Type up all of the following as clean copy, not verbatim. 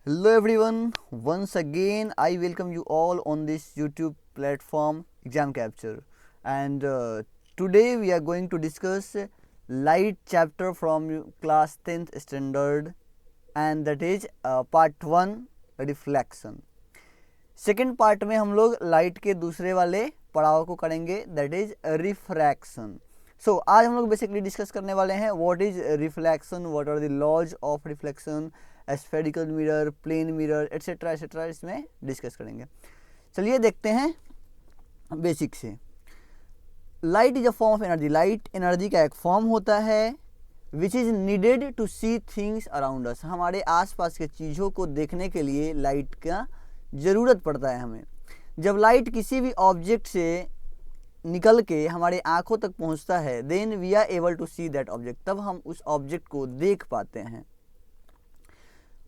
Hello everyone, once again I welcome you all on this YouTube platform Exam Capture, and today we are going to discuss light chapter from class 10th standard, and that is part 1 reflection. Second part में हम लोग light के दूसरे वाले पड़ाव को करेंगे, that is refraction. सो आज हम लोग बेसिकली डिस्कस करने वाले हैं what is reflection, what are the laws of reflection, spherical mirror, plane mirror etcetera etcetera इसमें डिस्कस करेंगे. चलिए देखते हैं बेसिक से. Light is a form of energy. Light energy का एक फॉर्म होता है which is needed to see things around us. हमारे आसपास के चीज़ों को देखने के लिए लाइट का ज़रूरत पड़ता है हमें. जब लाइट किसी भी ऑब्जेक्ट से निकल के हमारे आँखों तक पहुंचता है, then we are able to see that object. तब हम उस ऑब्जेक्ट को देख पाते हैं.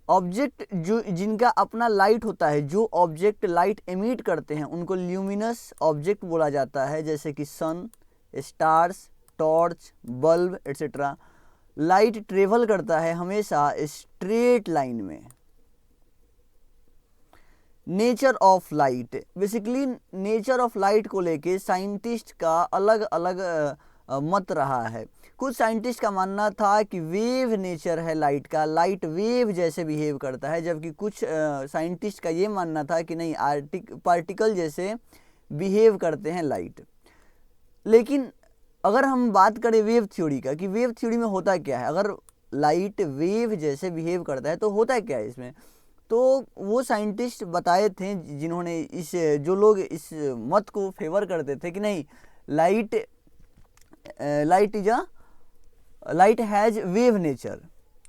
ऑब्जेक्ट जो जिनका अपना लाइट होता है, जो ऑब्जेक्ट लाइट एमिट करते हैं, उनको ल्यूमिनस ऑब्जेक्ट बोला जाता है, जैसे कि sun, stars, torch, bulb etcetera. Light travel करता है हमेशा स्ट्रेट लाइन में. Nature of light, basically nature of light को लेके साइंटिस्ट का अलग अलग मत रहा है. कुछ साइंटिस्ट का मानना था कि वेव नेचर है लाइट का, लाइट वेव जैसे बिहेव करता है, जबकि कुछ साइंटिस्ट का ये मानना था कि नहीं, पार्टिकल जैसे बिहेव करते हैं लाइट. लेकिन अगर हम बात करें वेव थ्योरी का, कि वेव थ्योरी में होता क्या है, अगर लाइट वेव जैसे बिहेव करता है तो होता क्या है इसमें, तो वो साइंटिस्ट बताए थे जिन्होंने जो लोग इस मत को फेवर करते थे कि नहीं, लाइट हैज़ वेव नेचर.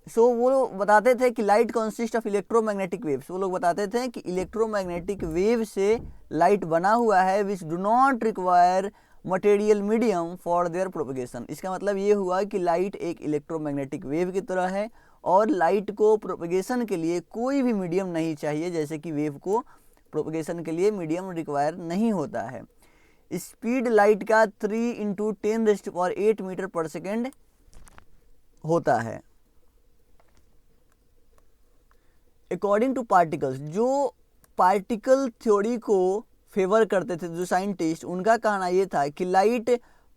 सो वो बताते थे कि light consist of electromagnetic waves. वो लोग बताते थे कि इलेक्ट्रोमैग्नेटिक वेव से लाइट बना हुआ है, which do not require material medium for their propagation. इसका मतलब ये हुआ कि लाइट एक इलेक्ट्रोमैग्नेटिक वेव की तरह है और लाइट को प्रोपगेशन के लिए कोई भी मीडियम नहीं चाहिए, जैसे कि वेव को प्रोपगेशन के लिए मीडियम रिक्वायर नहीं होता है. स्पीड लाइट का 3 × 10⁸ मीटर पर सेकेंड होता है. अकॉर्डिंग टू पार्टिकल्स, जो पार्टिकल थ्योरी को फेवर करते थे जो साइंटिस्ट, उनका कहना यह था कि लाइट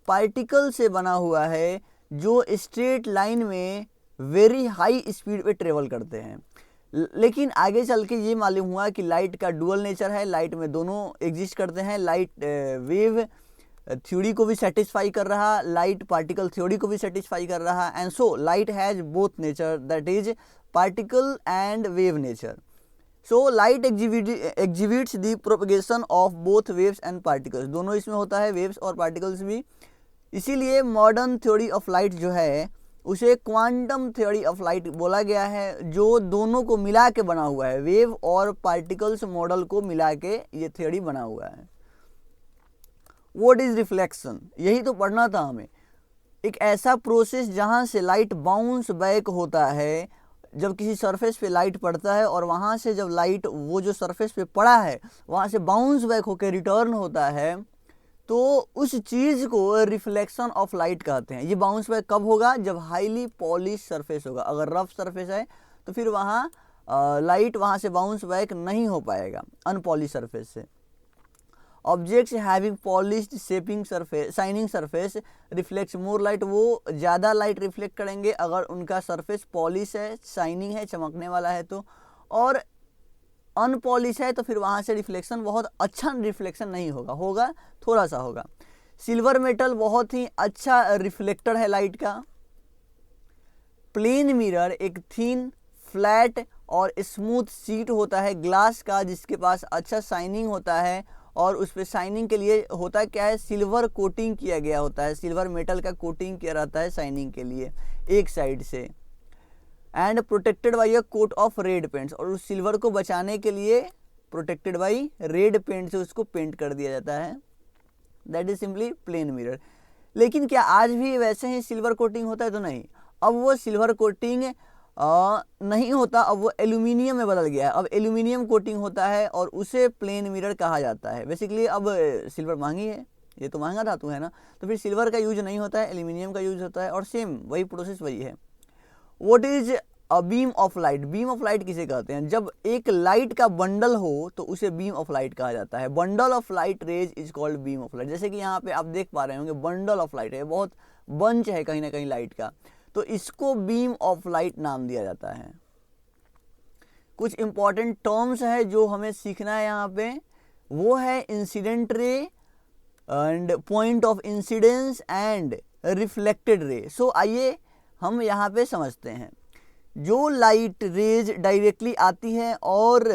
पार्टिकल से बना हुआ है जो स्ट्रेट लाइन में वेरी हाई स्पीड पे ट्रेवल करते हैं. लेकिन आगे चल के ये मालूम हुआ कि लाइट का डुअल नेचर है, लाइट में दोनों एग्जिस्ट करते हैं. लाइट वेव थ्योरी को भी सेटिस्फाई कर रहा, लाइट पार्टिकल थ्योरी को भी सेटिस्फाई कर रहा, and so light has both nature, that is particle and wave nature. So light exhibits the propagation of both waves and particles. दोनों इसमें होता है, वेव्स और पार्टिकल्स भी. इसीलिए मॉडर्न थ्योरी ऑफ लाइट जो है उसे क्वांटम थ्योरी ऑफ लाइट बोला गया है, जो दोनों को मिला के बना हुआ है. वेव और पार्टिकल्स मॉडल को मिला के ये थ्योरी बना हुआ है. व्हाट इज रिफ्लेक्शन, यही तो पढ़ना था हमें. एक ऐसा प्रोसेस जहाँ से लाइट बाउंस बैक होता है. जब किसी सरफेस पे लाइट पड़ता है और वहाँ से जब लाइट वो जो सरफेस पे पड़ा है वहाँ से बाउंस बैक होकर रिटर्न होता है, तो उस चीज़ को रिफ्लेक्शन ऑफ लाइट कहते हैं. ये बाउंस बैक कब होगा, जब हाईली पॉलिश सरफेस होगा. अगर रफ सरफेस है तो फिर वहाँ लाइट वहाँ से बाउंस बैक नहीं हो पाएगा अनपॉलिश सरफेस से. Objects having polished shaping surface shining surface reflects मोर लाइट. वो ज़्यादा लाइट रिफ्लेक्ट करेंगे अगर उनका सरफेस पॉलिश है, शाइनिंग है, चमकने वाला है तो. और अनपॉलिश है तो फिर वहाँ से रिफ्लेक्शन बहुत अच्छा रिफ्लेक्शन नहीं होगा, होगा थोड़ा सा होगा. सिल्वर मेटल बहुत ही अच्छा रिफ्लेक्टर है लाइट का. प्लेन मिरर एक थिन, फ्लैट और स्मूथ शीट होता है ग्लास का, जिसके पास अच्छा शाइनिंग होता है, और उस पर शाइनिंग के लिए होता क्या है, सिल्वर कोटिंग किया गया होता है. सिल्वर मेटल का कोटिंग किया रहता है शाइनिंग के लिए एक साइड से. And protected by a coat of red paints, और उस सिल्वर को बचाने के लिए प्रोटेक्टेड बाई रेड पेंट से उसको पेंट कर दिया जाता है. That is simply plane mirror. लेकिन क्या आज भी वैसे ही सिल्वर कोटिंग होता है, तो नहीं. अब वो सिल्वर कोटिंग नहीं होता, अब वो एल्यूमिनियम में बदल गया है. अब एल्यूमिनियम कोटिंग होता है और उसे प्लेन मिरर कहा जाता है. बेसिकली अब सिल्वर महंगी है, ये तो महंगा धातु है ना, तो फिर सिल्वर का यूज नहीं होता है, एल्यूमिनियम का यूज होता है, और सेम वही प्रोसेस वही है. What is beam of light, beam of light किसे कहते हैं? जब एक लाइट का बंडल हो तो उसे बीम ऑफ लाइट कहा जाता है। Bundle of light rays is called beam of light. जैसे कि यहाँ पे आप देख पा रहे होंगे बंडल ऑफ लाइट है, बहुत बंच है कहीं ना कहीं लाइट का, तो इसको बीम ऑफ लाइट नाम दिया जाता है। कुछ इंपॉर्टेंट टर्म्स है जो हमें सीखना है यहाँ पे, वो है incident ray and point of incidence and reflected ray. So आइए हम यहाँ पे समझते हैं। जो लाइट रेज डायरेक्टली आती है और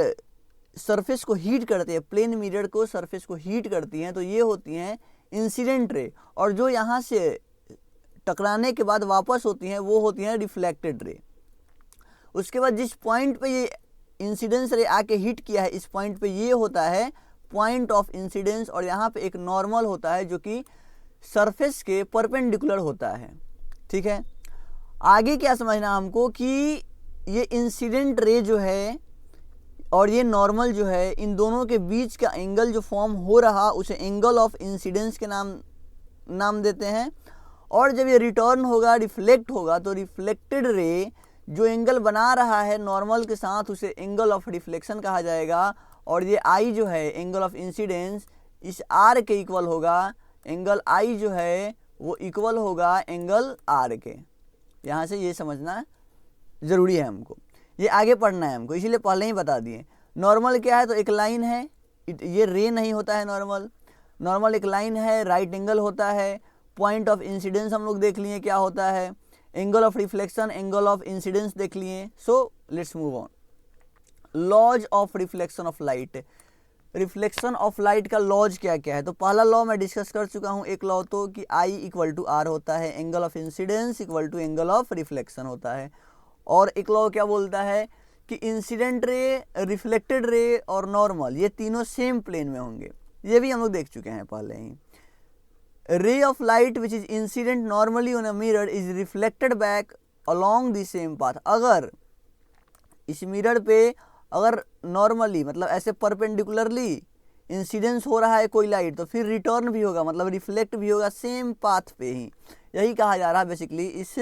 सरफेस को हीट करती है, प्लेन मिरर को सरफेस को हीट करती हैं, तो ये होती हैं इंसिडेंट रे, और जो यहाँ से टकराने के बाद वापस होती हैं वो होती हैं रिफ्लेक्टेड रे। उसके बाद जिस पॉइंट पे ये इंसिडेंस रे आके हिट किया है, इस पॉइंट पे ये होता है पॉइंट ऑफ इंसिडेंस, और यहाँ पे एक नॉर्मल होता है जो कि सरफेस के परपेंडिकुलर होता है। ठीक है, आगे क्या समझना हमको कि ये इंसिडेंट रे जो है और ये नॉर्मल जो है, इन दोनों के बीच का एंगल जो फॉर्म हो रहा उसे एंगल ऑफ इंसिडेंस के नाम देते हैं। और जब ये रिटर्न होगा, रिफ्लेक्ट होगा, तो रिफ्लेक्टेड रे जो एंगल बना रहा है नॉर्मल के साथ उसे एंगल ऑफ रिफ्लेक्शन कहा जाएगा। और ये आई जो है एंगल ऑफ इंसिडेंस इस आर के इक्वल होगा, एंगल आई जो है वो इक्वल होगा एंगल आर के। यहाँ से ये समझना ज़रूरी है हमको, ये आगे पढ़ना है हमको, इसीलिए पहले ही बता दिए। नॉर्मल क्या है? तो एक लाइन है, ये रे नहीं होता है नॉर्मल एक लाइन है, राइट एंगल होता है। पॉइंट ऑफ इंसिडेंस हम लोग देख लिए क्या होता है, angle of reflection, angle of incidence देख लिए। So let's move on. Laws of reflection of light, reflection of light का लॉज क्या क्या है? तो पहला लॉ मैं डिस्कस कर चुका हूँ, एक लॉ तो कि आई इक्वल टू आर होता है, angle of incidence equal to angle of reflection होता है। और एक लॉ क्या बोलता है कि इंसिडेंट रे, रिफ्लेक्टेड रे और नॉर्मल ये तीनों सेम प्लेन में होंगे, ये भी हम लोग देख चुके हैं पहले ही। Ray of light which is incident normally on a mirror is reflected back along the same path. अगर इस मिरर पे अगर नॉर्मली मतलब ऐसे परपेंडिकुलरली इंसिडेंस हो रहा है कोई लाइट, तो फिर रिटर्न भी होगा, मतलब रिफ्लेक्ट भी होगा सेम पाथ पे ही। यही कहा जा रहा है बेसिकली इस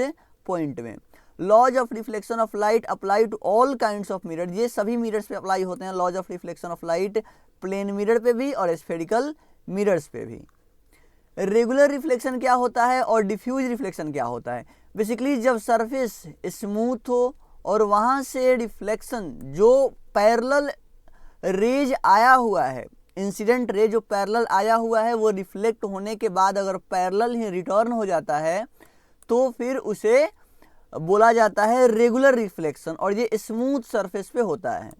पॉइंट में। Laws of reflection of light apply to all kinds of mirror, ये सभी मिरर्स पे अप्लाई होते हैं। Laws of reflection of light plane mirror पे भी और स्फेरिकल मिरर्स पे भी। रेगुलर रिफ्लेक्शन क्या होता है और डिफ्यूज रिफ्लेक्शन क्या होता है? बेसिकली जब सरफेस स्मूथ हो और वहाँ से रिफ्लेक्शन जो पैरेलल रेज आया हुआ है, इंसिडेंट रे जो पैरेलल आया हुआ है, वो रिफ्लेक्ट होने के बाद अगर पैरेलल ही रिटर्न हो जाता है तो फिर उसे बोला जाता है रेगुलर रिफ्लेक्शन, और ये स्मूथ सरफेस पे होता है।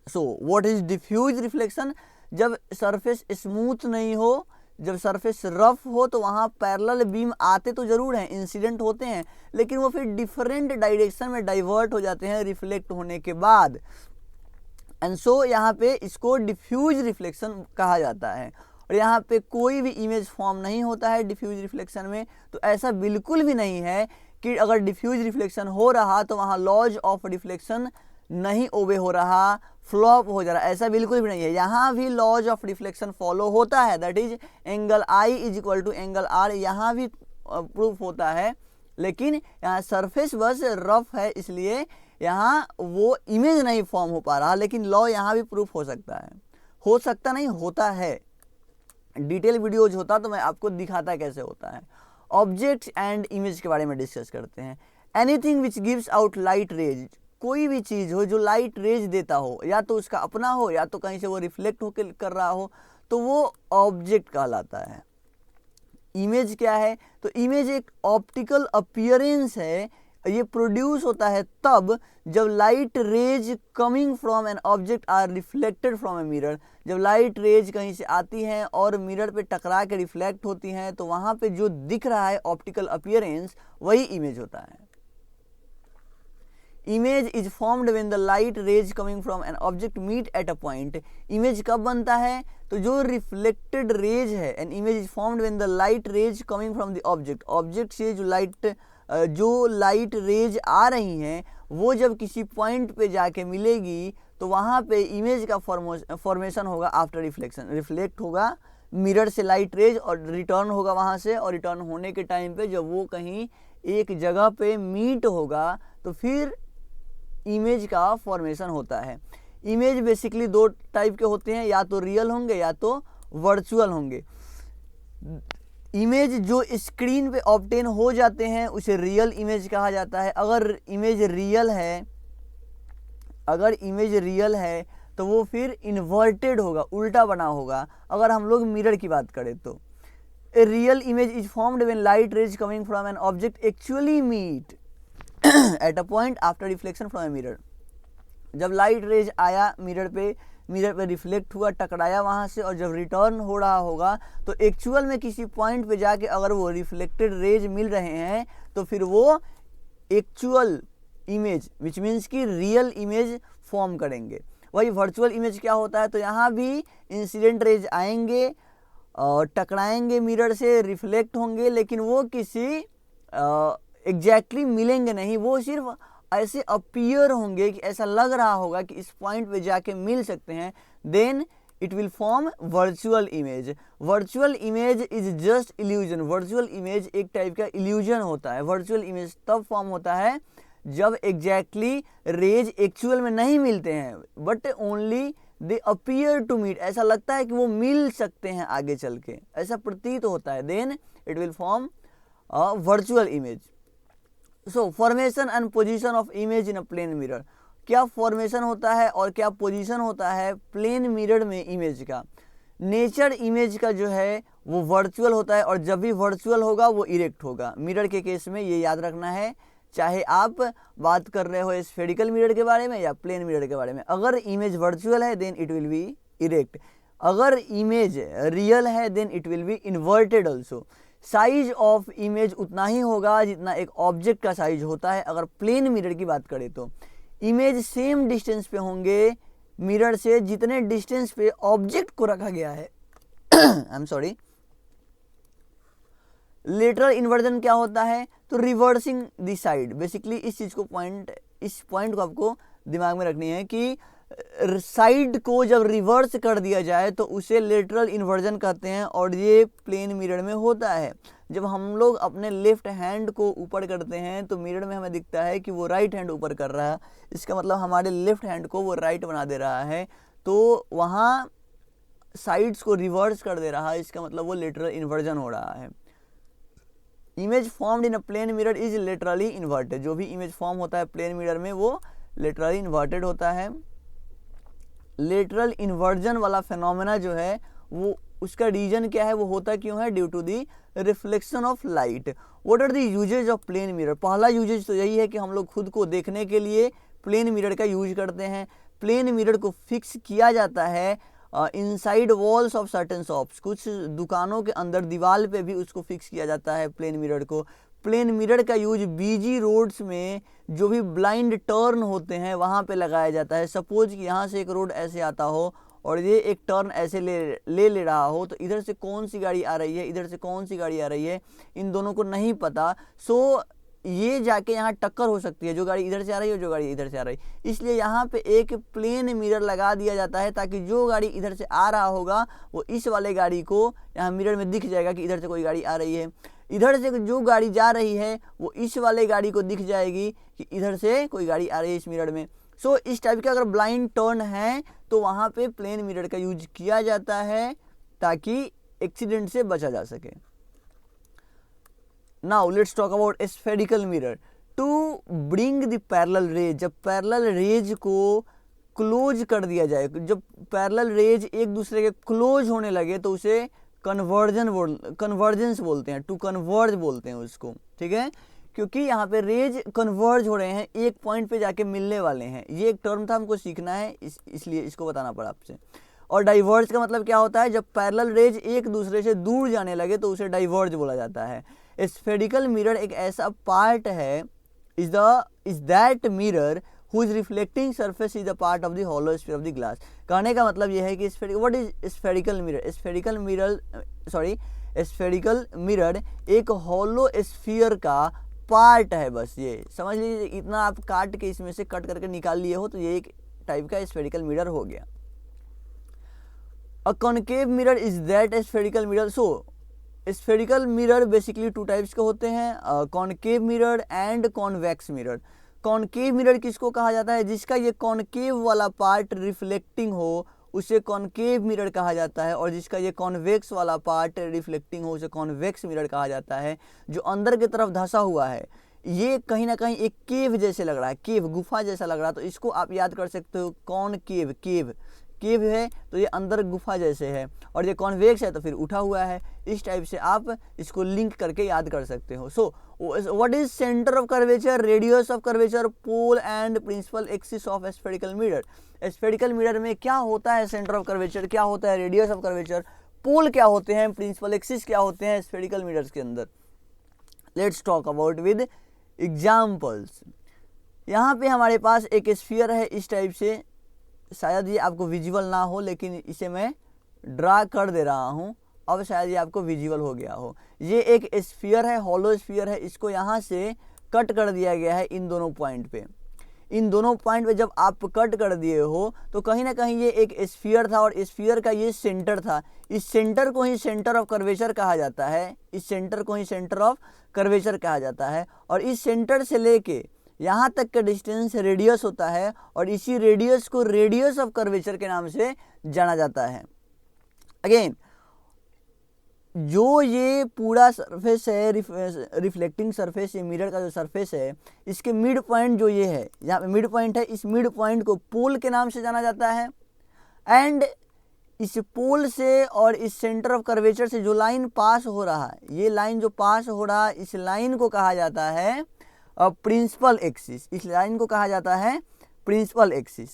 So what is diffuse reflection? जब सरफेस स्मूथ नहीं हो, जब सरफेस रफ हो, तो वहाँ पैरेलल बीम आते तो जरूर हैं, इंसिडेंट होते हैं, लेकिन वो फिर डिफरेंट डायरेक्शन में डाइवर्ट हो जाते हैं रिफ्लेक्ट होने के बाद। एंड सो यहाँ पे इसको डिफ्यूज रिफ्लेक्शन कहा जाता है। और यहाँ पे कोई भी इमेज फॉर्म नहीं होता है डिफ्यूज रिफ्लेक्शन में। तो ऐसा बिल्कुल भी नहीं है कि अगर डिफ्यूज रिफ्लेक्शन हो रहा तो वहाँ लॉज ऑफ रिफ्लेक्शन नहीं ओबे हो रहा, फ्लॉप हो जा रहा, ऐसा बिल्कुल भी नहीं है। यहाँ भी लॉज ऑफ रिफ्लेक्शन फॉलो होता है, that is angle I is equal to angle R, यहाँ भी प्रूफ होता है। लेकिन यहाँ सरफेस बस रफ है, इसलिए यहाँ वो इमेज नहीं फॉर्म हो पा रहा, लेकिन लॉ यहाँ भी प्रूफ हो सकता है, हो सकता नहीं होता है। डिटेल वीडियोज होता तो मैं आपको दिखाता कैसे होता है। ऑब्जेक्ट एंड इमेज के बारे में डिस्कस करते हैं। Anything which gives out light rays, कोई भी चीज़ हो जो लाइट रेज देता हो, या तो उसका अपना हो या तो कहीं से वो रिफ्लेक्ट होकर कर रहा हो, तो वो ऑब्जेक्ट कहलाता है। इमेज क्या है? तो इमेज एक ऑप्टिकल अपीयरेंस है, ये प्रोड्यूस होता है तब जब light rays coming from an object are reflected from a mirror. जब लाइट रेज कहीं से आती हैं और मिरर पे टकरा के रिफ्लेक्ट होती हैं, तो वहाँ पे जो दिख रहा है ऑप्टिकल अपीयरेंस, वही इमेज होता है। Image is formed when the light rays coming from an object meet at a point. Image कब बनता है? तो जो रिफ्लेक्टेड रेज है, an image is formed when the light rays coming from the object, object से जो light rays आ रही हैं वो जब किसी पॉइंट पे जाके मिलेगी तो वहाँ पे इमेज का फॉर्मेशन होगा आफ्टर रिफ्लेक्शन। रिफ्लेक्ट होगा मिरर से लाइट रेज और रिटर्न होगा वहाँ से, और रिटर्न होने के टाइम पे जब वो कहीं एक जगह पे मीट होगा तो फिर इमेज का फॉर्मेशन होता है। इमेज बेसिकली दो टाइप के होते हैं, या तो रियल होंगे या तो वर्चुअल होंगे। इमेज जो स्क्रीन पे ऑब्टेन हो जाते हैं उसे रियल इमेज कहा जाता है। अगर इमेज रियल है तो वो फिर इन्वर्टेड होगा, उल्टा बना होगा। अगर हम लोग मिरर की बात करें तो a real image is formed when light rays coming from an object actually meet at a point after reflection from a mirror. जब लाइट रेज आया मिरर पे रिफ्लेक्ट हुआ, टकराया वहाँ से, और जब रिटर्न हो रहा होगा तो एक्चुअल में किसी पॉइंट पे जाके अगर वो रिफ्लेक्टेड रेज मिल रहे हैं तो फिर वो एक्चुअल इमेज विच मीन्स कि रियल इमेज फॉर्म करेंगे। वही वर्चुअल इमेज क्या होता है, तो यहाँ भी इंसिडेंट रेज आएंगे और टकराएंगे मिरर से, रिफ्लेक्ट होंगे, लेकिन वो किसी एग्जैक्टली मिलेंगे नहीं, वो सिर्फ ऐसे अपीयर होंगे कि ऐसा लग रहा होगा कि इस पॉइंट पे जाके मिल सकते हैं। Then it will form virtual image. Virtual image is just illusion. Virtual image एक टाइप का इल्यूजन होता है। वर्चुअल इमेज तब फॉर्म होता है जब एग्जैक्टली रेज एक्चुअल में नहीं मिलते हैं, but only they appear to meet. ऐसा लगता है कि वो मिल सकते हैं आगे चल के, ऐसा प्रतीत होता है। Then it will form a virtual image. So formation and position of image in a plane mirror. क्या फॉर्मेशन होता है और क्या पोजीशन होता है प्लेन मिरर में इमेज का। नेचर इमेज का जो है वो वर्चुअल होता है, और जब भी वर्चुअल होगा वो इरेक्ट होगा। मिरर के केस में ये याद रखना है, चाहे आप बात कर रहे हो स्फेरिकल मिरर के बारे में या प्लेन मिरर के बारे में। अगर इमेज वर्चुअल है then it will be erect, अगर इमेज रियल है then it will be inverted also. Size of image उतना ही होगा जितना एक ऑब्जेक्ट का साइज होता है। अगर प्लेन मिरर की बात करें तो इमेज सेम डिस्टेंस पे होंगे मिरर से जितने डिस्टेंस पे ऑब्जेक्ट को रखा गया है। I am sorry. Lateral inversion क्या होता है, तो रिवर्सिंग द साइड। बेसिकली इस पॉइंट को आपको दिमाग में रखनी है कि साइड को जब रिवर्स कर दिया जाए तो उसे लेटरल इन्वर्जन कहते हैं, और ये प्लेन मिरर में होता है। जब हम लोग अपने लेफ्ट हैंड को ऊपर करते हैं तो मिरर में हमें दिखता है कि वो राइट हैंड ऊपर कर रहा है, इसका मतलब हमारे लेफ्ट हैंड को वो राइट बना दे रहा है, तो वहाँ साइड्स को रिवर्स कर दे रहा है, इसका मतलब वो लेटरल इन्वर्जन हो रहा है। Image formed in a plane mirror is laterally inverted. जो भी इमेज फॉर्म होता है प्लेन मिरर में वो लेटरली इन्वर्टेड होता है। लेटरल इन्वर्जन वाला फेनोमेना जो है वो उसका रीजन क्या है, वो होता क्यों है, due to the reflection of light. What are the uses of plane mirror. पहला यूजेज तो यही है कि हम लोग खुद को देखने के लिए प्लेन मिरर का यूज करते हैं। प्लेन मिरर को फिक्स किया जाता है inside walls of certain shops. कुछ दुकानों के अंदर दीवार पे भी उसको फिक्स किया जाता है प्लेन मिरर को। प्लेन मिरर का यूज बिजी रोड्स में जो भी ब्लाइंड टर्न होते हैं वहाँ पे लगाया जाता है। सपोज कि यहाँ से एक रोड ऐसे आता हो और ये एक टर्न ऐसे ले रहा हो, तो इधर से कौन सी गाड़ी आ रही है, इधर से कौन सी गाड़ी आ रही है, इन दोनों को नहीं पता। सो ये जाके यहाँ टक्कर हो सकती है, जो गाड़ी इधर से आ रही है जो गाड़ी इधर से आ रही है। इसलिए यहाँ पे एक प्लेन मिरर लगा दिया जाता है ताकि जो गाड़ी इधर से आ रहा होगा वो इस वाले गाड़ी को यहाँ मिरर में दिख जाएगा कि इधर से कोई गाड़ी आ रही है। इधर से जो गाड़ी जा रही है वो इस वाले गाड़ी को दिख जाएगी कि इधर से कोई गाड़ी आ रही है इस मिरर में। सो इस टाइप का अगर ब्लाइंड टर्न है तो वहाँ पे प्लेन मिरर का यूज किया जाता है ताकि एक्सीडेंट से बचा जा सके। Now let's talk about spherical mirror. To bring the parallel rays, जब पैरेलल रेज को क्लोज कर दिया जाए, जब पैरेलल रेज एक दूसरे के क्लोज होने लगे तो उसे कन्वर्जेंस बोलते हैं, टू कन्वर्ज बोलते हैं उसको, ठीक है। क्योंकि यहाँ पे रेज कन्वर्ज हो रहे हैं, एक पॉइंट पे जाके मिलने वाले हैं। ये एक टर्म था, हमको सीखना है इसलिए इसको बताना पड़ा आपसे। और डाइवर्ज का मतलब क्या होता है, जब पैरेलल रेज एक दूसरे से दूर जाने लगे तो उसे डाइवर्ज बोला जाता है। स्फेरिकल मिरर एक ऐसा पार्ट है is that mirror whose reflecting surface is a part of the hollow sphere of the glass। कहने का मतलब यह है कि what is spherical mirror? Spherical mirror एक हॉलो स्फीयर का पार्ट है, बस ये समझ लीजिए। इतना आप काट के इसमें से कट करके निकाल लिए हो तो ये एक टाइप का स्फेरिकल मिरर हो गया। A concave mirror is that spherical mirror। So spherical mirror basically two types के होते हैं, concave mirror and convex mirror. Concave mirror किसको कहा जाता है? जिसका ये कॉनकेव वाला पार्ट रिफ्लेक्टिंग हो उसे कॉनकेव मिरर कहा जाता है, और जिसका ये कॉन्वेक्स वाला पार्ट रिफ्लेक्टिंग हो उसे कॉन्वेक्स मिरर कहा जाता है। जो अंदर की तरफ धंसा हुआ है ये कहीं ना कहीं एक केव जैसे लग रहा है, केव गुफा जैसा लग रहा है, तो इसको आप याद कर सकते हो कॉनकेव, केव केव है तो ये अंदर गुफा जैसे है, और ये कॉन्वेक्स है तो फिर उठा हुआ है। इस टाइप से आप इसको लिंक करके याद कर सकते हो। So what is centre of curvature, radius of curvature, pole and principal axis of spherical mirror. Spherical mirror में क्या होता है? सेंटर ऑफ कर्वेचर क्या होता है, रेडियस ऑफ कर्वेचर, पोल क्या होते हैं, प्रिंसिपल एक्सिस क्या होते हैं स्फेरिकल मिरर्स के अंदर। Let's talk about with examples. यहाँ पे हमारे पास एक स्फीयर है इस टाइप से, शायद ये आपको विजुअल ना हो लेकिन इसे मैं ड्रा कर दे रहा हूँ, अब शायद ये आपको विजुअल हो गया हो। ये एक स्फीयर है, हॉलो स्फीयर है, इसको यहाँ से कट कर दिया गया है इन दोनों पॉइंट पे। इन दोनों पॉइंट पे जब आप कट कर दिए हो तो कहीं ना कहीं ये एक स्फीयर था और स्फीयर का ये सेंटर था। इस सेंटर को ही सेंटर ऑफ कर्वेचर कहा जाता है, इस सेंटर को ही सेंटर ऑफ कर्वेचर कहा जाता है। और इस सेंटर से लेके यहाँ तक का डिस्टेंस रेडियस होता है, और इसी रेडियस को रेडियस ऑफ कर्वेचर के नाम से जाना जाता है। अगेन जो ये पूरा सरफेस है, रिफ्लेक्टिंग सरफेस, ये मिरर का जो सरफेस है, इसके मिड पॉइंट जो ये है, यहाँ पे मिड पॉइंट है, इस मिड पॉइंट को पोल के नाम से जाना जाता है। एंड इस पोल से और इस सेंटर ऑफ कर्वेचर से जो लाइन पास हो रहा है, ये लाइन जो पास हो रहा है, इस लाइन को कहा जाता है प्रिंसिपल एक्सिस। इस लाइन को कहा जाता है प्रिंसिपल एक्सिस।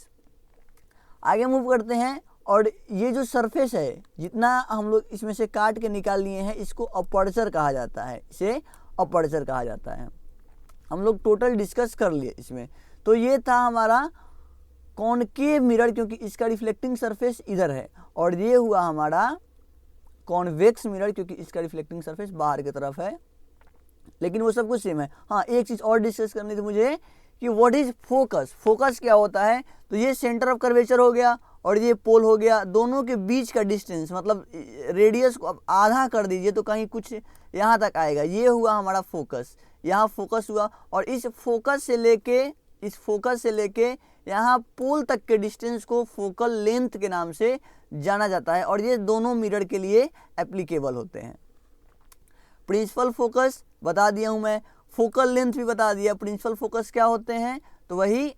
आगे मूव करते हैं, और ये जो सरफेस है जितना हम लोग इसमें से काट के निकाल लिए हैं इसको अपर्चर कहा जाता है, इसे अपर्चर कहा जाता है। हम लोग टोटल डिस्कस कर लिए इसमें। तो ये था हमारा कॉनकेव मिरर, क्योंकि इसका रिफ्लेक्टिंग सरफेस इधर है, और ये हुआ हमारा कॉन्वेक्स मिरर क्योंकि इसका रिफ्लेक्टिंग सरफेस बाहर की तरफ है। लेकिन वो सब कुछ सेम है। हाँ, एक चीज़ और डिस्कस करनी थी मुझे कि व्हाट इज फोकस, फोकस क्या होता है। तो ये सेंटर ऑफ कर्वेचर हो गया और ये पोल हो गया, दोनों के बीच का डिस्टेंस मतलब रेडियस को अब आधा कर दीजिए तो कहीं कुछ यहाँ तक आएगा, ये हुआ हमारा फोकस। यहाँ फोकस हुआ, और इस फोकस से लेके यहाँ पोल तक के डिस्टेंस को फोकल लेंथ के नाम से जाना जाता है, और ये दोनों मिरर के लिए एप्लीकेबल होते हैं। प्रिंसिपल फोकस बता दिया हूँ मैं, फोकल लेंथ भी बता दिया। प्रिंसिपल फोकस क्या होते हैं? तो वही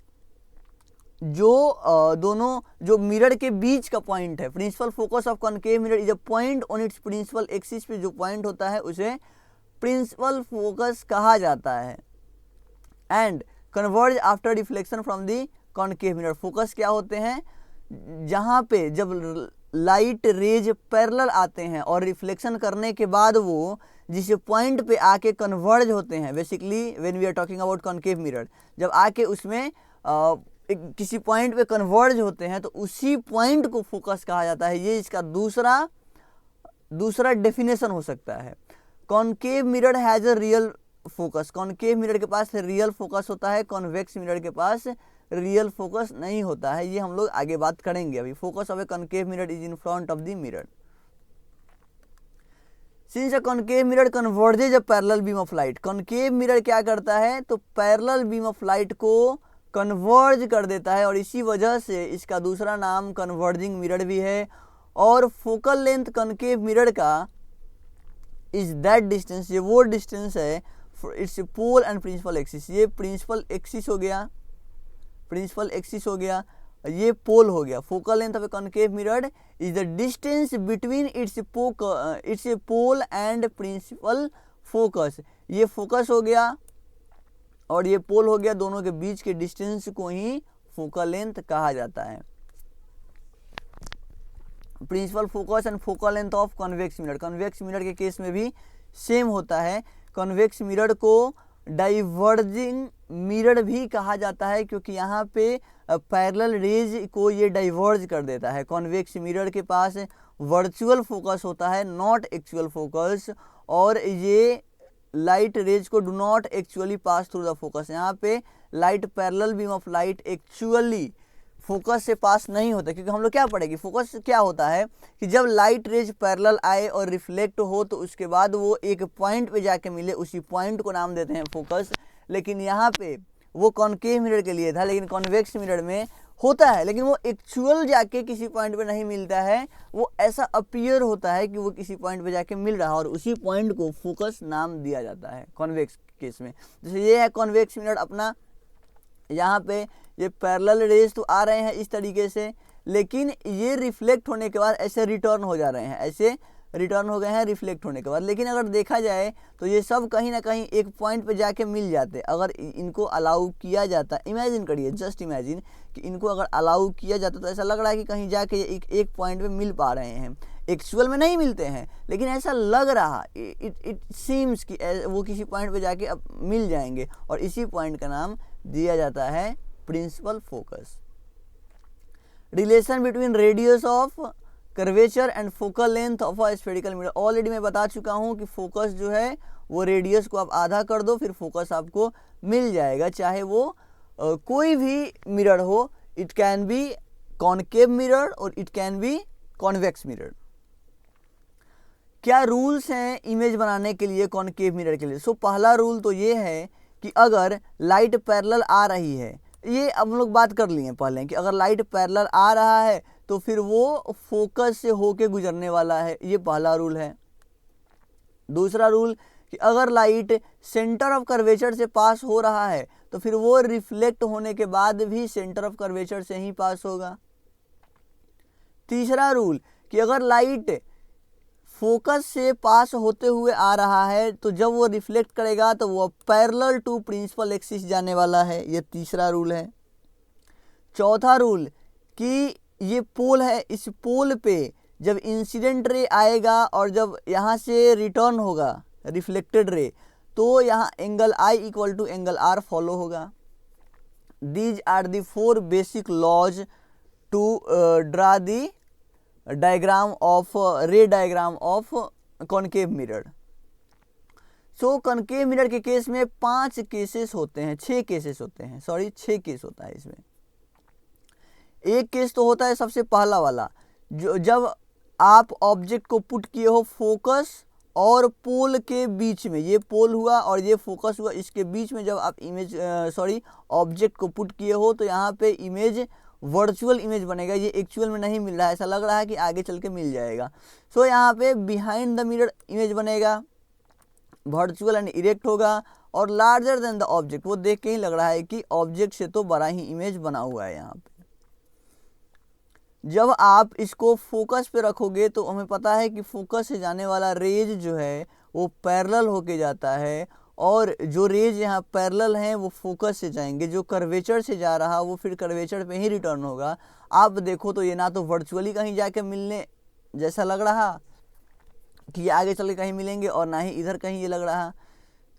जो दोनों जो मिरर के बीच का पॉइंट है। Principal focus of concave mirror is a point on its principal axis पे जो पॉइंट होता है उसे प्रिंसिपल फोकस कहा जाता है। And converge after reflection from the concave mirror. Focus क्या होते हैं? जहाँ पे जब लाइट रेज पैरेलल आते हैं और रिफ्लेक्शन करने के बाद वो जिस पॉइंट पे आके कन्वर्ज होते हैं, basically when we are talking about concave mirror, जब आके उसमें किसी पॉइंट पे कन्वर्ज होते हैं तो उसी पॉइंट को फोकस कहा जाता है। ये इसका दूसरा डेफिनेशन हो सकता है। Concave mirror has a real focus, concave mirror के पास रियल फोकस होता है, कॉन्वेक्स मिरर के पास रियल फोकस नहीं होता है। ये हम लोग आगे बात करेंगे। अभी focus of a concave mirror is in front of the mirror. Since a concave mirror converges a parallel beam of light, concave mirror क्या करता है? तो पैरेलल बीम ऑफ लाइट को कन्वर्ज कर देता है, और इसी वजह से इसका दूसरा नाम कन्वर्जिंग मिरर भी है। और फोकल लेंथ कॉनकेव मिरर का इज दैट डिस्टेंस, ये वो डिस्टेंस है, its pole and principal axis. ये प्रिंसिपल एक्सिस हो गया, प्रिंसिपल एक्सिस हो गया, ये पोल हो गया। Focal length of a concave mirror is the distance between its pole and principal focus. ये फोकस हो गया और ये पोल हो गया, दोनों के बीच के डिस्टेंस को ही फोकल लेंथ कहा जाता है। Principal focus and focal length of convex mirror, convex mirror के केस में भी सेम होता है। कॉन्वेक्स मिरर को डाइवर्जिंग मिरर भी कहा जाता है क्योंकि यहाँ पे पैरेलल रेज को ये डाइवर्ज कर देता है। कॉन्वेक्स मिरर के पास वर्चुअल फोकस होता है, नॉट एक्चुअल फोकस, और ये लाइट रेज को do not actually pass through the focus. यहाँ पे light parallel beam of light actually focus से पास नहीं होता, क्योंकि हम लोग क्या पढ़ेंगे, फोकस क्या होता है कि जब लाइट रेज पैरेलल आए और रिफ्लेक्ट हो तो उसके बाद वो एक पॉइंट पे जाके मिले, उसी पॉइंट को नाम देते हैं फोकस। लेकिन यहाँ पे वो कॉनकेव मिरर के लिए था, लेकिन कॉन्वेक्स मिरर में होता है, लेकिन वो एक्चुअल जाके किसी पॉइंट पे नहीं मिलता है, वो ऐसा अपीयर होता है कि वो किसी पॉइंट पे जाके मिल रहा है और उसी पॉइंट को फोकस नाम दिया जाता है कॉन्वेक्स केस में। जैसे ये है कॉन्वेक्स मिरर अपना, यहाँ पे ये पैरेलल रेज तो आ रहे हैं इस तरीके से, लेकिन ये रिफ्लेक्ट होने के बाद ऐसे रिटर्न हो जा रहे हैं, ऐसे रिटर्न हो गए हैं रिफ्लेक्ट होने के बाद। लेकिन अगर देखा जाए तो ये सब कहीं ना कहीं एक पॉइंट पे जाके मिल जाते, अगर इनको अलाउ किया जाता। इमेजिन करिए, जस्ट इमेजिन कि इनको अगर अलाउ किया जाता तो ऐसा लग रहा है कि कहीं जाके ये एक पॉइंट पे मिल पा रहे हैं। एक्चुअल में नहीं मिलते हैं, लेकिन ऐसा लग रहा, इट सीम्स कि वो किसी पॉइंट पे जाके अब मिल जाएंगे, और इसी पॉइंट का नाम दिया जाता है principal focus. Relation between radius of curvature and focal length of a spherical mirror. Already मैं बता चुका हूं कि फोकस जो है वो रेडियस को आप आधा कर दो, फिर फोकस आपको मिल जाएगा, चाहे वो कोई भी मिरर हो। It can be concave mirror और it can be convex mirror. क्या रूल्स हैं इमेज बनाने के लिए कॉनकेव मिरर के लिए? सो पहला रूल तो ये है कि अगर लाइट पैरेलल आ रही है, ये अब हम लोग बात कर लिए पहले कि अगर लाइट पैरेलल आ रहा है तो फिर वो फोकस से होके गुजरने वाला है, ये पहला रूल है। दूसरा रूल कि अगर लाइट सेंटर ऑफ कर्वेचर से पास हो रहा है तो फिर वो रिफ्लेक्ट होने के बाद भी सेंटर ऑफ कर्वेचर से ही पास होगा। तीसरा रूल कि अगर लाइट फोकस से पास होते हुए आ रहा है तो जब वो रिफ्लेक्ट करेगा तो वो पैरेलल टू प्रिंसिपल एक्सिस जाने वाला है, ये तीसरा रूल है। चौथा रूल कि ये पोल है, इस पोल पे जब इंसिडेंट रे आएगा और जब यहाँ से रिटर्न होगा रिफ्लेक्टेड रे, तो यहाँ angle I equal to angle R follow होगा। These are the 4 basic laws to draw the diagram of ray diagram of concave mirror. So concave mirror के केस में 5 केसेस होते हैं, 6 केसेस होते हैं, सॉरी 6 केस होता है इसमें। एक केस तो होता है सबसे पहला वाला, जो जब आप ऑब्जेक्ट को पुट किए हो फोकस और पोल के बीच में, ये पोल हुआ और ये फोकस हुआ, इसके बीच में जब आप इमेज ऑब्जेक्ट को पुट किए हो तो यहाँ पे इमेज वर्चुअल इमेज बनेगा, ये एक्चुअल में नहीं मिल रहा है, ऐसा लग रहा है कि आगे चल के मिल जाएगा। सो यहाँ पे बिहाइंड द मिरर इमेज बनेगा, वर्चुअल एंड इरेक्ट होगा, और लार्जर देन द ऑब्जेक्ट, वो देख के ही लग रहा है कि ऑब्जेक्ट से तो बड़ा ही इमेज बना हुआ है। यहाँ पे जब आप इसको फोकस पे रखोगे तो हमें पता है कि फोकस से जाने वाला रेज जो है वो पैरेलल होके जाता है, और जो रेज यहाँ पैरेलल हैं वो फोकस से जाएंगे, जो कर्वेचर से जा रहा वो फिर कर्वेचर पे ही रिटर्न होगा। आप देखो तो ये ना तो वर्चुअली कहीं जाके मिलने जैसा लग रहा कि ये आगे चल के कहीं मिलेंगे, और ना ही इधर कहीं ये लग रहा,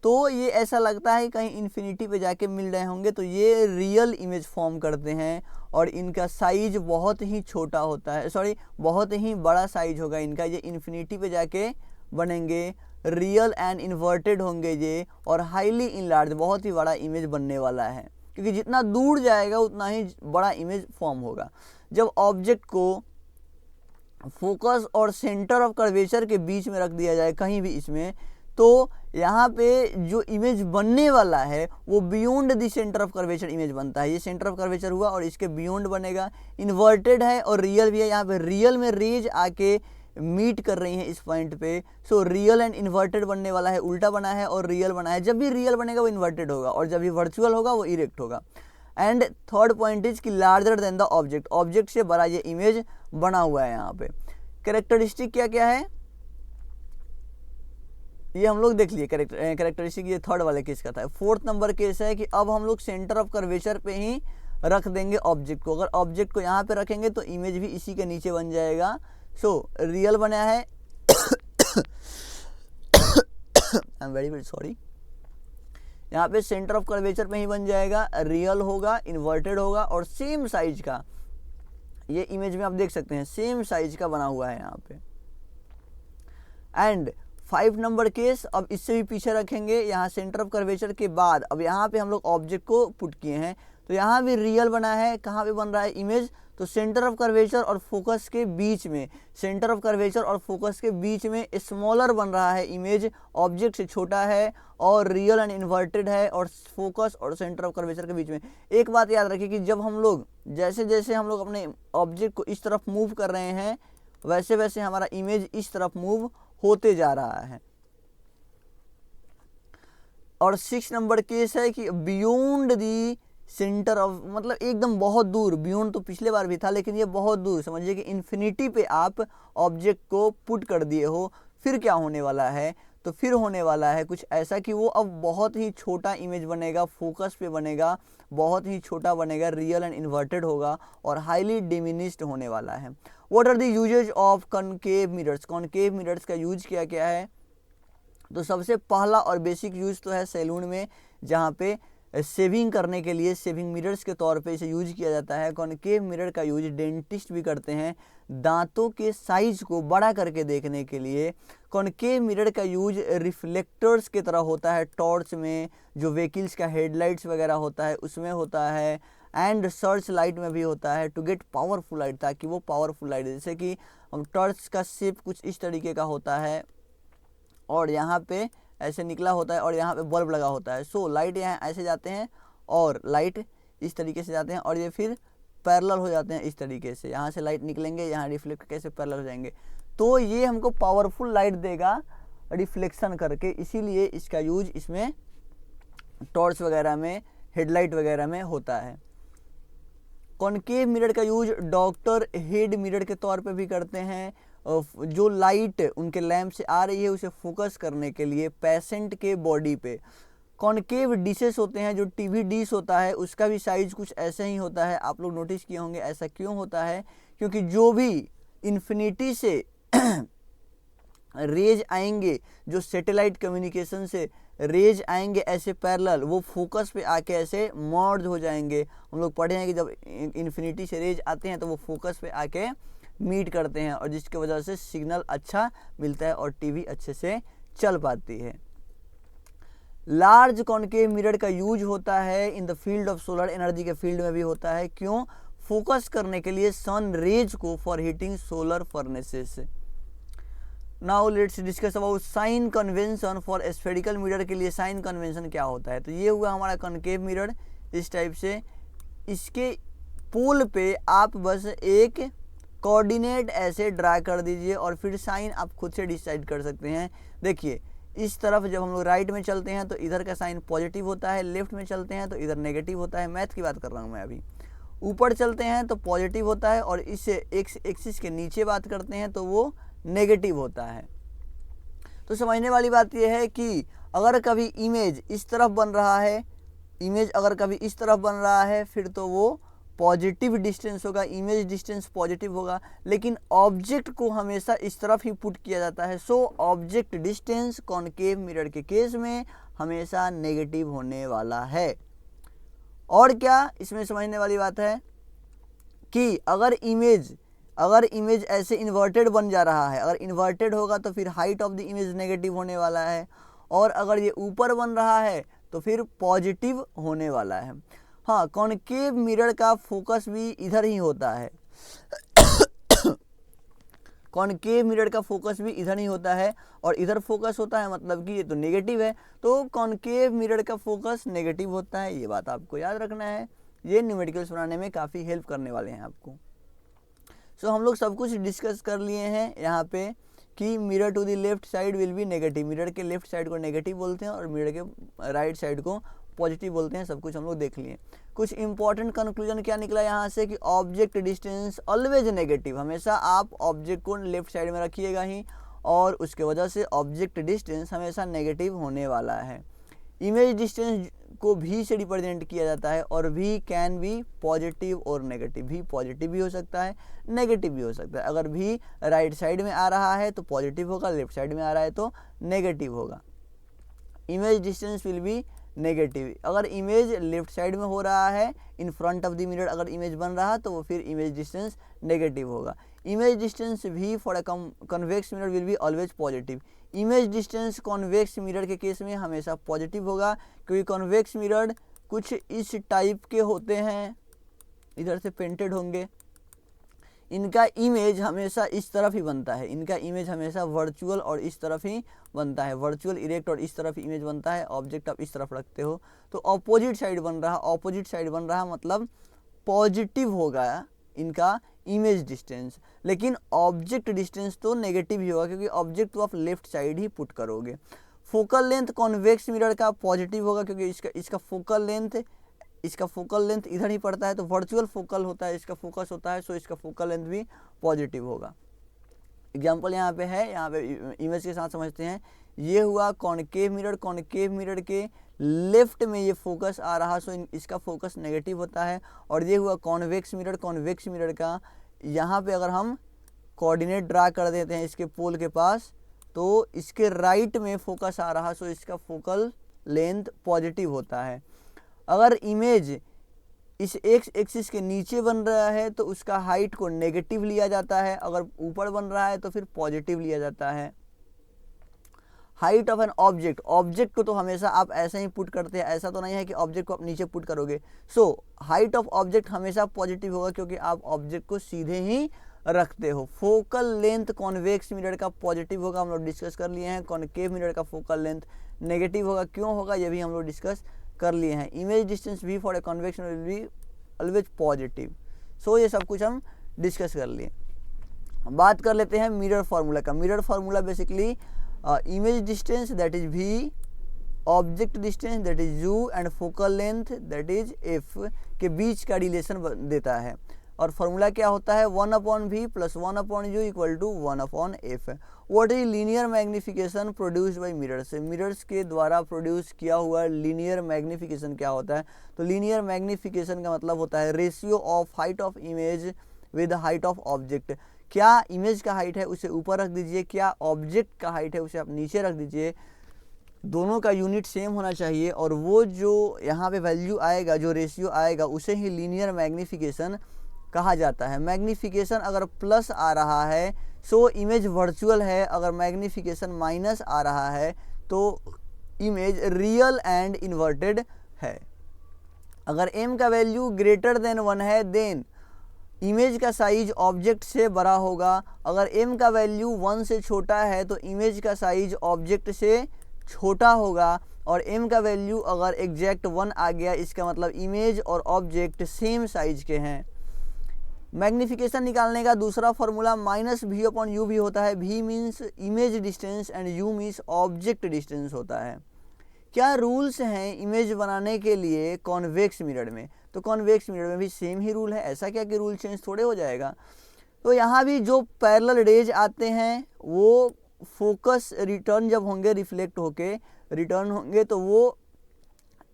तो ये ऐसा लगता है कहीं इन्फिनिटी पे जाके मिल रहे होंगे। तो ये रियल इमेज फॉर्म करते हैं और इनका साइज बहुत ही छोटा होता है, सॉरी बहुत ही बड़ा साइज होगा इनका, ये इन्फिनिटी पे जाके बनेंगे, रियल एंड इन्वर्टेड होंगे ये, और हाईली इनलार्ज, बहुत ही बड़ा इमेज बनने वाला है, क्योंकि जितना दूर जाएगा उतना ही बड़ा इमेज फॉर्म होगा। जब ऑब्जेक्ट को फोकस और सेंटर ऑफ कर्वेचर के बीच में रख दिया जाए कहीं भी इसमें, तो यहाँ पे जो इमेज बनने वाला है वो beyond the centre of curvature image बनता है। ये सेंटर ऑफ कर्वेचर हुआ और इसके बियॉन्ड बनेगा, इन्वर्टेड है और रियल भी है। यहाँ पे रियल में रेज आके मीट कर रही हैं इस पॉइंट पे, सो रियल एंड इन्वर्टेड बनने वाला है, उल्टा बना है और रियल बना है। जब भी रियल बनेगा वो इन्वर्टेड होगा, और जब भी वर्चुअल होगा वो इरेक्ट होगा। एंड थर्ड पॉइंट इज कि larger than the object, object से बड़ा ये इमेज बना हुआ है। यहाँ पे कैरेक्टरिस्टिक क्या क्या है ये हम लोग देख लिए। कैरेक्टरिस्टिक ये थर्ड वाले केस का था। फोर्थ नंबर केस है कि अब हम लोग सेंटर ऑफ कर्वेचर पे ही रख देंगे ऑब्जेक्ट को। अगर ऑब्जेक्ट को यहाँ पे रखेंगे तो इमेज भी इसी के नीचे बन जाएगा। सो रियल बना है आई एम वेरी सॉरी, यहाँ पे सेंटर ऑफ कर्वेचर पे ही बन जाएगा, रियल होगा, इन्वर्टेड होगा, और सेम साइज का, ये इमेज में आप देख सकते हैं सेम साइज का बना हुआ है यहाँ पे। एंड 5 नंबर केस, अब इससे भी पीछे रखेंगे, यहाँ सेंटर ऑफ कर्वेचर के बाद अब यहाँ पे हम लोग ऑब्जेक्ट को पुट किए हैं, तो यहाँ भी रियल बना है, कहाँ पे बन रहा है इमेज, तो सेंटर ऑफ कर्वेचर और फोकस के बीच में, सेंटर ऑफ कर्वेचर और फोकस के बीच में स्मॉलर बन रहा है इमेज, ऑब्जेक्ट से छोटा है और रियल एंड इन्वर्टेड है, और फोकस और सेंटर ऑफ कर्वेचर के बीच में। एक बात याद रखिए कि जब हम लोग जैसे जैसे हम लोग अपने ऑब्जेक्ट को इस तरफ मूव कर रहे हैं वैसे वैसे हमारा इमेज इस तरफ मूव होते जा रहा है। और 6 नंबर केस है कि बियॉन्ड दी सेंटर ऑफ, मतलब एकदम बहुत दूर, बियॉन्ड तो पिछले बार भी था लेकिन ये बहुत दूर, समझिए कि इन्फिनिटी पे आप ऑब्जेक्ट को पुट कर दिए हो। फिर क्या होने वाला है, तो फिर होने वाला है कुछ ऐसा कि वो अब बहुत ही छोटा इमेज बनेगा, फोकस पे बनेगा, बहुत ही छोटा बनेगा, रियल एंड इन्वर्टेड होगा और हाईली डिमिनिश्ड होने वाला है। What are the uses of concave mirrors? Concave mirrors का यूज क्या क्या है? तो सबसे पहला और बेसिक यूज तो है सैलून में, जहाँ पे शेविंग करने के लिए शेविंग मिरर्स के तौर पे इसे यूज किया जाता है। कॉनकेव मिरर का यूज डेंटिस्ट भी करते हैं दांतों के साइज को बड़ा करके देखने के लिए। कॉनकेव मिरर का यूज रिफ्लेक्टर्स की तरह होता है, टॉर्च में, जो व्हीकल्स का हेडलाइट्स वगैरह होता है उसमें होता है, एंड सर्च लाइट में भी होता है, टू गेट पावरफुल लाइट, ताकि वो पावरफुल लाइट, जैसे कि टॉर्च का शेप कुछ इस तरीके का होता है और यहाँ पे ऐसे निकला होता है और यहाँ पे बल्ब लगा होता है। सो लाइट यहाँ ऐसे जाते हैं और लाइट इस तरीके से जाते हैं और ये फिर पैरेलल हो जाते हैं इस तरीके से, यहाँ से लाइट निकलेंगे, यहाँ रिफ्लेक्ट कैसे पैरेलल हो जाएंगे, तो ये हमको पावरफुल लाइट देगा रिफ्लेक्शन करके, इसीलिए इसका यूज इसमें टॉर्च वगैरह में, हेडलाइट वगैरह में होता है। कॉनकेव मिरर का यूज डॉक्टर हेड मिरर के तौर पे भी करते हैं, जो लाइट उनके लैंप से आ रही है उसे फोकस करने के लिए पेशेंट के बॉडी पे। कॉनकेव डिशेस होते हैं, जो टीवी डिश होता है उसका भी साइज कुछ ऐसे ही होता है, आप लोग नोटिस किए होंगे। ऐसा क्यों होता है? क्योंकि जो भी इन्फिनिटी से रेज आएंगे, जो सैटेलाइट कम्युनिकेशन से रेज आएंगे ऐसे पैरेलल, वो फोकस पे आके ऐसे मर्ज हो जाएंगे। हम लोग पढ़े हैं कि जब इन्फिनिटी से रेज आते हैं तो वो फोकस पे आके मीट करते हैं और जिसकी वजह से सिग्नल अच्छा मिलता है और टीवी अच्छे से चल पाती है। लार्ज कॉनकेव मिरर का यूज होता है in the field of solar energy के फील्ड में भी होता है। क्यों? फोकस करने के लिए सन रेज को, for heating solar furnaces. Now let's discuss about sign convention for spherical mirror के लिए साइन कन्वेंशन क्या होता है। तो ये हुआ हमारा कॉनकेव मिरर इस टाइप से, इसके पोल पे आप बस एक कोऑर्डिनेट ऐसे ड्रा कर दीजिए और फिर साइन आप खुद से डिसाइड कर सकते हैं। देखिए इस तरफ जब हम लोग राइट में चलते हैं तो इधर का साइन पॉजिटिव होता है, लेफ्ट में चलते हैं तो इधर नेगेटिव होता है। मैथ की बात कर रहा हूँ मैं अभी। ऊपर चलते हैं तो पॉजिटिव होता है और इससे एक्स एक्सिस के नीचे बात करते हैं तो वो नेगेटिव होता है। तो समझने वाली बात यह है कि अगर कभी इमेज इस तरफ बन रहा है, इमेज अगर कभी इस तरफ बन रहा है फिर तो वो पॉजिटिव डिस्टेंस होगा, इमेज डिस्टेंस पॉजिटिव होगा, लेकिन ऑब्जेक्ट को हमेशा इस तरफ ही पुट किया जाता है। So object distance concave mirror के केस में हमेशा नेगेटिव होने वाला है। और क्या इसमें समझने वाली बात है कि अगर इमेज ऐसे इन्वर्टेड बन जा रहा है, अगर इन्वर्टेड होगा तो फिर height of the image negative होने वाला है, और अगर ये ऊपर बन रहा है तो फिर पॉजिटिव होने वाला है। हाँ, कॉनकेव मिरर का फोकस भी इधर ही होता है कॉनकेव मिरर का फोकस भी इधर ही होता है और इधर फोकस होता है, मतलब कि ये तो नेगेटिव है, तो कॉनकेव मिरर का फोकस नेगेटिव होता है। ये बात आपको याद रखना है, ये न्यूमेरिकल्स बनाने में काफ़ी हेल्प करने वाले हैं आपको। सो हम लोग सब कुछ डिस्कस कर लिए हैं यहाँ पे कि mirror to the left side will be negative, mirror के लेफ्ट साइड को नेगेटिव बोलते हैं और मिरर के राइट साइड को पॉजिटिव बोलते हैं। सब कुछ हम लोग देख लिए। कुछ इंपॉर्टेंट कंक्लूजन क्या निकला यहाँ से कि ऑब्जेक्ट डिस्टेंस ऑलवेज नेगेटिव, हमेशा आप ऑब्जेक्ट को लेफ्ट साइड में रखिएगा ही और उसके वजह से ऑब्जेक्ट डिस्टेंस हमेशा नेगेटिव होने वाला है। इमेज डिस्टेंस को भी से रिप्रेजेंट किया जाता है और भी कैन बी पॉजिटिव और नेगेटिव, भी पॉजिटिव भी हो सकता है नेगेटिव भी हो सकता है। अगर भी राइट साइड में आ रहा है तो पॉजिटिव होगा, लेफ्ट साइड में आ रहा है तो नेगेटिव होगा। Image distance will be negative. अगर इमेज लेफ्ट साइड में हो रहा है, in front of the mirror अगर इमेज बन रहा तो वो फिर इमेज डिस्टेंस नेगेटिव होगा। इमेज डिस्टेंस भी for a convex mirror will be always positive. Image distance convex mirror के केस में हमेशा पॉजिटिव होगा, क्योंकि कॉन्वेक्स मिरर कुछ इस टाइप के होते हैं, इधर से पेंटेड होंगे, इनका इमेज हमेशा इस तरफ ही बनता है, इनका इमेज हमेशा वर्चुअल और इस तरफ ही बनता है, वर्चुअल इरेक्ट और इस तरफ इमेज बनता है। ऑब्जेक्ट आप इस तरफ रखते हो तो ऑपोजिट साइड बन रहा, ऑपोजिट साइड बन रहा मतलब पॉजिटिव होगा इनका इमेज डिस्टेंस, लेकिन ऑब्जेक्ट डिस्टेंस तो नेगेटिव ही होगा क्योंकि ऑब्जेक्ट तो आप लेफ्ट साइड ही पुट करोगे। फोकल लेंथ कॉन्वेक्स मिरर का पॉजिटिव होगा क्योंकि इसका फोकल लेंथ इधर ही पड़ता है, तो वर्चुअल फोकल होता है, इसका फोकस होता है, सो इसका फोकल लेंथ भी पॉजिटिव होगा। एग्जाम्पल यहाँ पे है, यहाँ पे इमेज के साथ समझते हैं। ये हुआ कॉनकेव मिरर, कॉनकेव मिरर के लेफ्ट में ये फोकस आ रहा, सो इसका फोकस नेगेटिव होता है। और ये हुआ कॉन्वेक्स मिरर, कॉन्वेक्स मिरर का यहाँ पे अगर हम कोऑर्डिनेट ड्रा कर देते हैं इसके पोल के पास, तो इसके राइट में फोकस आ रहा, सो इसका फोकल लेंथ पॉजिटिव होता है। अगर इमेज इस एक्स एक्सिस के नीचे बन रहा है तो उसका हाइट को नेगेटिव लिया जाता है, अगर ऊपर बन रहा है तो फिर पॉजिटिव लिया जाता है। Height of an object, object को तो हमेशा आप ऐसे ही पुट करते हैं, ऐसा तो नहीं है कि ऑब्जेक्ट को आप नीचे पुट करोगे। सो हाइट ऑफ ऑब्जेक्ट हमेशा पॉजिटिव होगा क्योंकि आप ऑब्जेक्ट को सीधे ही रखते हो। फोकल लेंथ कॉन्वेक्स मिरर का पॉजिटिव होगा, हम लोग डिस्कस कर लिए हैं। कॉनकेव मिरर का फोकल लेंथ नेगेटिव होगा, क्यों होगा ये भी हम लोग डिस्कस कर लिए हैं। इमेज डिस्टेंस भी for a convex mirror will be always positive. So ये सब कुछ हम डिस्कस कर लिए। बात कर लेते हैं मिरर फार्मूला का। Mirror formula basically image distance that is v, object distance that is u and focal length that is f के बीच का रिलेशन देता है। और फार्मूला क्या होता है, 1/v plus 1/u equal to 1/f। What is linear magnification produced by mirrors, mirrors के द्वारा प्रोड्यूस किया हुआ लीनियर मैग्निफिकेशन क्या होता है। तो लीनियर मैग्निफिकेशन का मतलब होता है ratio of height of image with height of object. क्या इमेज का हाइट है उसे ऊपर रख दीजिए, क्या ऑब्जेक्ट का हाइट है उसे आप नीचे रख दीजिए, दोनों का यूनिट सेम होना चाहिए और वो जो यहाँ पे वैल्यू आएगा, जो रेशियो आएगा, उसे ही लीनियर मैग्निफिकेशन कहा जाता है। मैग्निफिकेशन अगर प्लस आ रहा है सो इमेज वर्चुअल है, अगर मैग्निफिकेशन माइनस आ रहा है तो इमेज रियल एंड इन्वर्टेड है। अगर m का वैल्यू ग्रेटर देन 1 है देन इमेज का साइज ऑब्जेक्ट से बड़ा होगा। अगर m का वैल्यू 1 से छोटा है तो इमेज का साइज ऑब्जेक्ट से छोटा होगा। और m का वैल्यू अगर एग्जैक्ट 1 आ गया इसका मतलब इमेज और ऑब्जेक्ट सेम साइज के हैं। मैग्निफिकेशन निकालने का दूसरा फॉर्मूला -v/u भी होता है। v means image distance and u means object distance होता है। क्या रूल्स हैं इमेज बनाने के लिए कॉन्वेक्स मिरर में, तो कॉन्वेक्स मिरर में भी सेम ही रूल है, ऐसा क्या कि रूल चेंज थोड़े हो जाएगा। तो यहाँ भी जो पैरेलल रेज आते हैं वो फोकस रिटर्न जब होंगे, रिफ्लेक्ट होके रिटर्न होंगे तो वो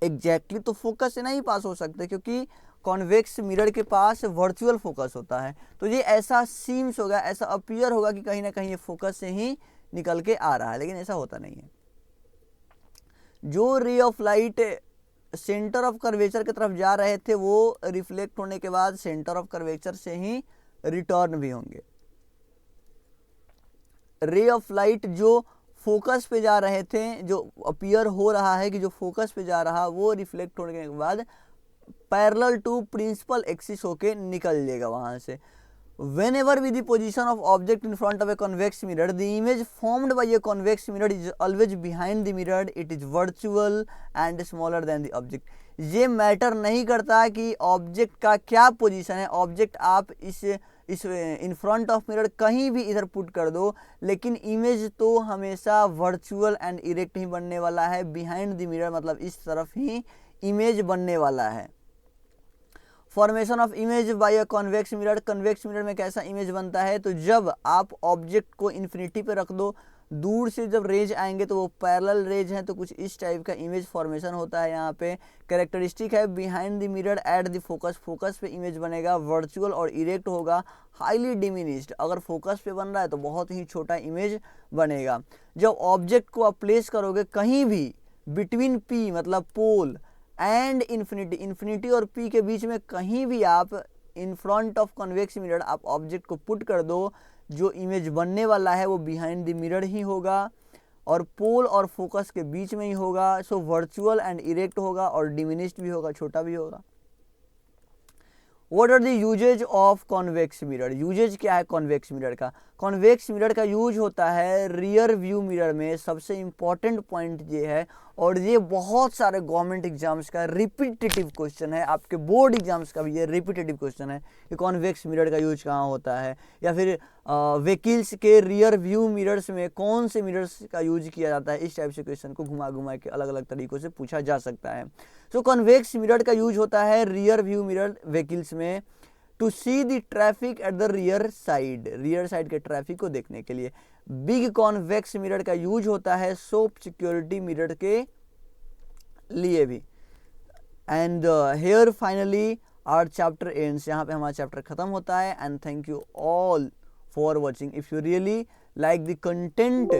एग्जैक्टली तो फोकस से नहीं पास हो सकते क्योंकि कॉन्वेक्स मिरर के पास वर्चुअल फोकस होता है। तो ये ऐसा सीम्स होगा, ऐसा अपीयर होगा कि कहीं ना कहीं ये फोकस से ही निकल के आ रहा है, लेकिन ऐसा होता नहीं है। जो रे of light centre of curvature की तरफ जा रहे थे वो रिफ्लेक्ट होने के बाद सेंटर ऑफ कर्वेचर से ही रिटर्न भी होंगे। रे ऑफ लाइट जो फोकस पे जा रहे थे, जो अपीयर हो रहा है कि जो फोकस पे जा रहा, वो रिफ्लेक्ट होने के बाद पैरेलल टू प्रिंसिपल एक्सिस होके निकल जाएगा वहां से। Whenever with the position of object in front of a convex mirror, the image formed by a convex mirror is always behind the mirror. It is virtual and smaller than the object. ये matter नहीं करता कि object का क्या position है, object आप इस in front of mirror कहीं भी इधर पुट कर दो, लेकिन इमेज तो हमेशा वर्चुअल एंड इरेक्ट ही बनने वाला है। बिहाइंड द मिरर मतलब इस तरफ ही इमेज बनने वाला है। Formation of image by a convex mirror, convex mirror में कैसा इमेज बनता है, तो जब आप ऑब्जेक्ट को इन्फिनिटी पे रख दो, दूर से जब रेज आएंगे तो वो पैरेलल रेज हैं, तो कुछ इस टाइप का इमेज फॉर्मेशन होता है। यहाँ पे कैरेक्टरिस्टिक है behind the mirror at the focus, focus पे इमेज बनेगा, वर्चुअल और इरेक्ट होगा, हाईली डिमिनिश्ड। अगर फोकस पे बन रहा है तो बहुत ही छोटा इमेज बनेगा। जब ऑब्जेक्ट को आप प्लेस करोगे कहीं भी बिटवीन पी मतलब पोल एंड इन्फिनिटी, इन्फिनिटी और पी के बीच में कहीं भी आप in front of convex mirror आप ऑब्जेक्ट को पुट कर दो, जो इमेज बनने वाला है वो बिहाइंड द मिरर ही होगा और पोल और फोकस के बीच में ही होगा। सो वर्चुअल एंड इरेक्ट होगा और डिमिनिश्ड भी होगा, छोटा भी होगा। What are the uses of convex mirror. Uses क्या है कॉन्वेक्स मिरर का? कॉन्वेक्स मिरर का यूज होता है रियर व्यू मिरर में। सबसे इंपॉर्टेंट पॉइंट ये है, और ये बहुत सारे गवर्नमेंट एग्जाम्स का रिपीटेटिव क्वेश्चन है, आपके बोर्ड एग्जाम्स का भी ये रिपीटेटिव क्वेश्चन है कि कॉन्वेक्स मिरर का यूज कहाँ होता है, या फिर व्हीकल्स के रियर व्यू मिरर्स में कौन से मिरर्स का यूज किया जाता है। इस टाइप से क्वेश्चन को घुमा घुमा के अलग अलग तरीकों से पूछा जा सकता है। सो कॉन्वेक्स मिरर का यूज होता है रियर व्यू मिरर व्हीकल्स में to see the traffic at the rear side के ट्रैफिक को देखने के लिए। बिग कॉन्वेक्स मिरर का यूज होता है सोप सिक्योरिटी मिरर के लिए भी। And here finally our chapter ends. यहाँ पे हमारा चैप्टर खत्म होता है। And thank you all for watching. If you really like the content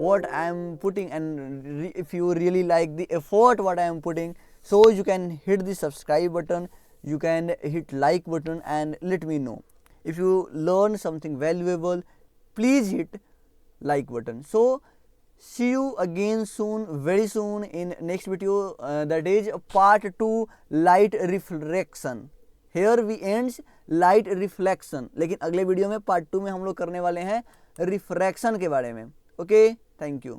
what I am putting, and if you really like the effort what I am putting, so you can hit the subscribe button, you can hit like button and let me know. If you learn something valuable, please hit like button. So see you again soon, very soon in next video, that is part 2 light reflection. Here we ends light reflection, लेकिन अगले video में part 2 में हम लोग करने वाले हैं refraction के बारे में। Okay, thank you.